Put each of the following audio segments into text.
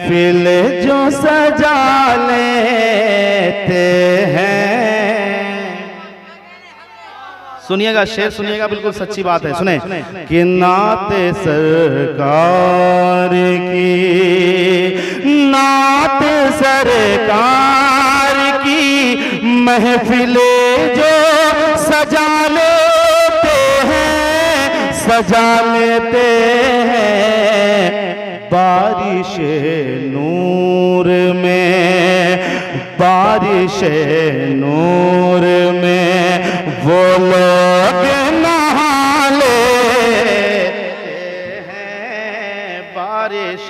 महफिल जो सजा लेते हैं। सुनिएगा, शेर सुनिएगा, बिल्कुल सच्ची बात है, सुने। कि नाते सरकार की, नाते सरकार की महफिलें जो सजा लेते हैं, सजा लेते हैं। बारिश नूर में, बारिश नूर में वो लोग नहा लेते हैं। बारिश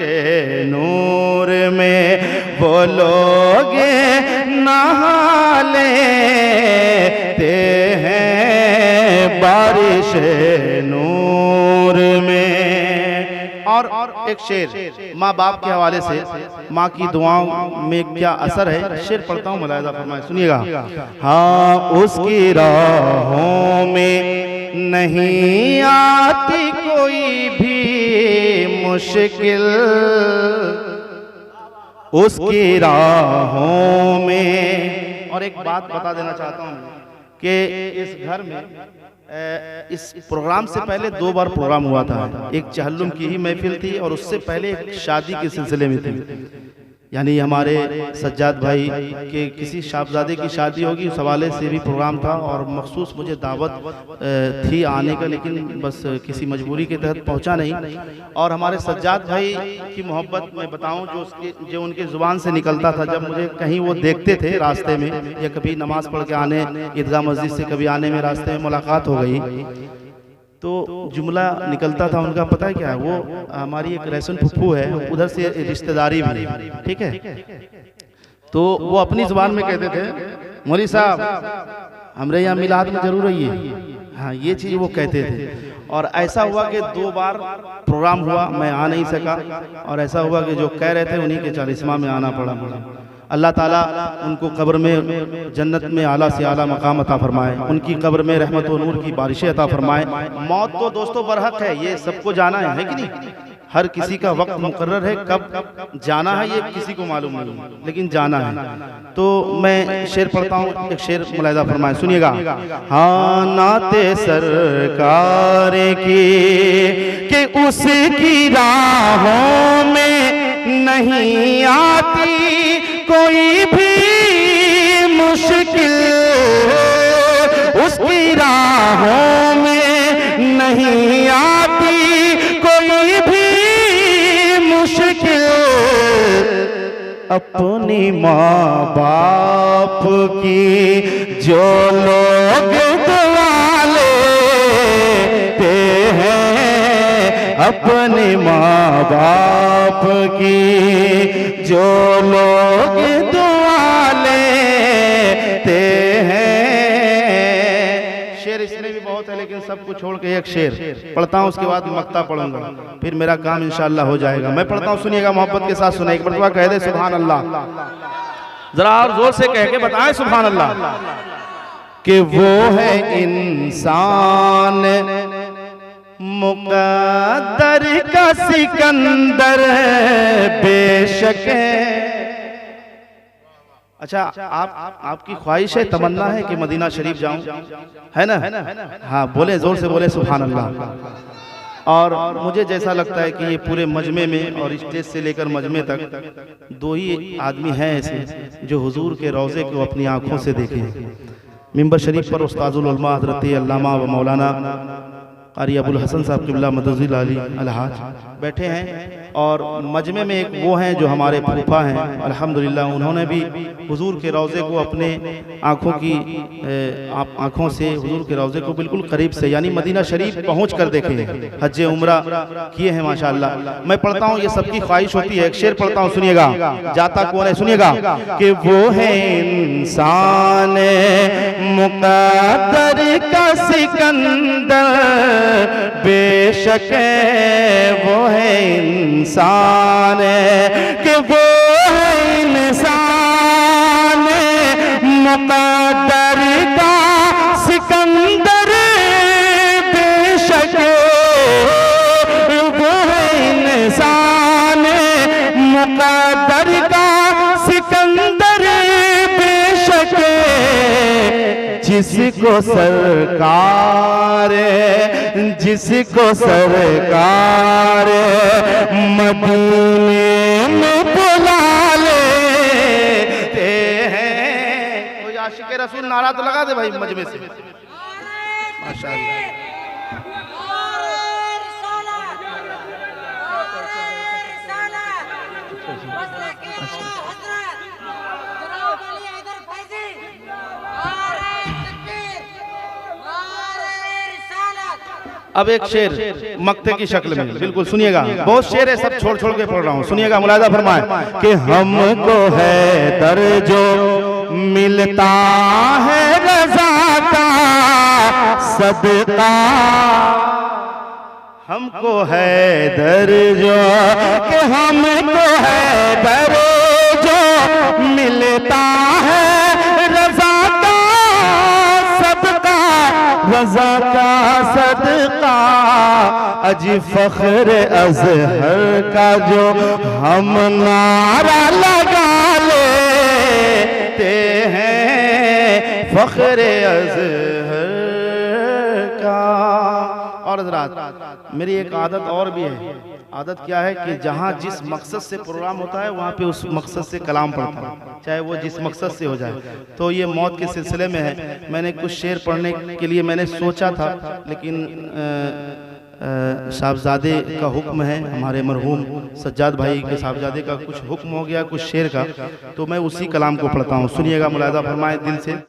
नूर में वो लोग नहा लेते हैं। बारिश नूर में। और एक शेर माँ बाप के हवाले से, माँ की दुआओं में क्या असर है, शेर पढ़ता हूँ, मुलाहिजा फरमाए, सुनिएगा। हाँ, उसकी राहों में नहीं आती कोई भी मुश्किल, उसकी राहों में। और एक बात बता देना चाहता हूँ कि इस घर में इस प्रोग्राम से पहले 2 बार प्रोग्राम हुआ था। एक चहल्लुम की ही महफिल थी और उससे पहले एक शादी के सिलसिले में थी, यानी हमारे सज्जाद भाई के किसी साहबजादे की शादी होगी, उस हवाले से भी प्रोग्राम था। और मखसूस मुझे दावत थी आने का, लेकिन बस किसी मजबूरी के तहत पहुंचा नहीं। और हमारे सज्जाद भाई की मोहब्बत में बताऊं, जो उनकी ज़ुबान से निकलता था, जब मुझे कहीं वो देखते थे रास्ते में, या कभी नमाज पढ़ के आने ईदगाह मस्जिद से कभी आने में रास्ते में मुलाकात हो गई, तो जुमला निकलता था उनका, पता है क्या है, वो हमारी एक रहसन फुफ्फू है, उधर से रिश्तेदारी भी, ठीक है। तो वो अपनी जुबान में कहते थे, मौलवी साहब हमरे यहाँ मिलाद में जरूर आइए। हाँ, ये चीज़ वो कहते थे। और ऐसा हुआ कि 2 बार प्रोग्राम हुआ, मैं आ नहीं सका, और ऐसा हुआ कि जो कह रहे थे उन्हीं के 40वां में आना पड़ा मुझे। अल्लाह ताला उनको कब्र में जन्नत में आला से आला मकाम अता फरमाए, उनकी कब्र में रहमत और नूर की बारिशें अता फरमाए। मौत तो दोस्तों बरहक है, ये सबको जाना है कि नहीं? हर किसी का वक्त मुकर्रर है, कब जाना है ये किसी को मालूम नहीं, लेकिन जाना है। तो मैं शेर पढ़ता हूँ, एक शेर मुलाहिजा फरमाए, सुनिएगा। हाँ, नाते सरकार की कि उसकी राहों में नहीं आती कोई भी मुश्किल, उसकी राहों में नहीं आती कोई भी मुश्किल। अपनी माँ बाप की जो लोग दुआ लेते हैं, अपनी माँ बाप की जो लोग दुआ लेते हैं। शेर इसमें भी बहुत है, लेकिन सब कुछ छोड़ के एक शेर पढ़ता हूँ, उसके बाद मक्ता पढ़ूंगा, फिर मेरा काम इंशाअल्लाह हो जाएगा। मैं पढ़ता हूँ, सुनिएगा, मोहब्बत के साथ सुने। एक मरतबा कह दे सुभान अल्लाह, जरा और जोर से कह के बताएं सुभान अल्लाह। कि वो है इंसान मुक़द्दर का सिकंदर बेशक है। अच्छा, आपकी ख्वाहिश है, तमन्ना है कि मदीना शरीफ जाऊं, है ना? हाँ, बोले, जोर से बोले सुभान अल्लाह। और मुझे जैसा लगता है कि ये पूरे मजमे में और स्टेज से लेकर मजमे तक 2 ही आदमी हैं ऐसे जो हुजूर के रोज़े को अपनी आंखों से देखे। मिंबर शरीफ पर उस्ताजुल उलमा हज़रत अल्लामा व मौलाना कारी अबुल हसन साहब क़िबला मदज़िल अली अलहाज बैठे हैं, और मजमे में एक वो हैं जो हमारे फूफा हैं, अल्हम्दुलिल्लाह, उन्होंने भी हुजूर के रोज़े को अपने आँखों से हुजूर के रोज़े को बिल्कुल करीब से, यानी मदीना शरीफ पहुँच कर देखे हैं, हज उम्रा किए हैं माशाअल्लाह। मैं पढ़ता हूँ, ये सबकी ख्वाहिश होती है, एक शेर पढ़ता हूँ, सुनिएगा, जाता कौन है, सुनिएगा। कि वो है इंसान मुक़द्दर का सिकंदर बेशक वो है इंसान, कि वो है इंसान मुक़द्दर का सिकंदर बेशक वो है इंसान मुकद्दर का सिकंदर बेशक, जिसको सरकार मदीने में बुला लेते हैं। कोई आशिक रसूल नारा तो लगा दे भाई मजमे से। माशाअल्लाह। अब एक शेर मक्ते की शक्ल में, बिल्कुल सुनिएगा, बहुत शेर है, सब छोड़ छोड़ के पढ़ रहा हूँ, सुनिएगा, मुलाहिजा फरमाए कि हमको है दर जो मिलता है रज़ा का सदका, हमको है दर जो, कि हमको है दर जो मिलता है रज़ा का सदका, रज़ा का सदका, अजी फख्र अज़हर का जो हम नारा लगा लेते हैं, फख्र अज़हर का। और हज़रात, मेरी एक आदत और भी है। आदत क्या है कि जहाँ जिस मकसद से प्रोग्राम होता है वहाँ पे उस मकसद से कलाम पढ़ता हूँ, चाहे वो जिस मकसद से हो जाए। तो ये मौत के सिलसिले में है, मैंने कुछ शेर पढ़ने के लिए मैंने सोचा था, लेकिन साहबजादे का हुक्म है, हमारे मरहूम सज्जाद भाई के साहबजादे का कुछ हुक्म हो गया कुछ शेर का, तो मैं उसी कलाम को पढ़ता हूँ। सुनिएगा, मुलाहिजा फरमाए दिल से।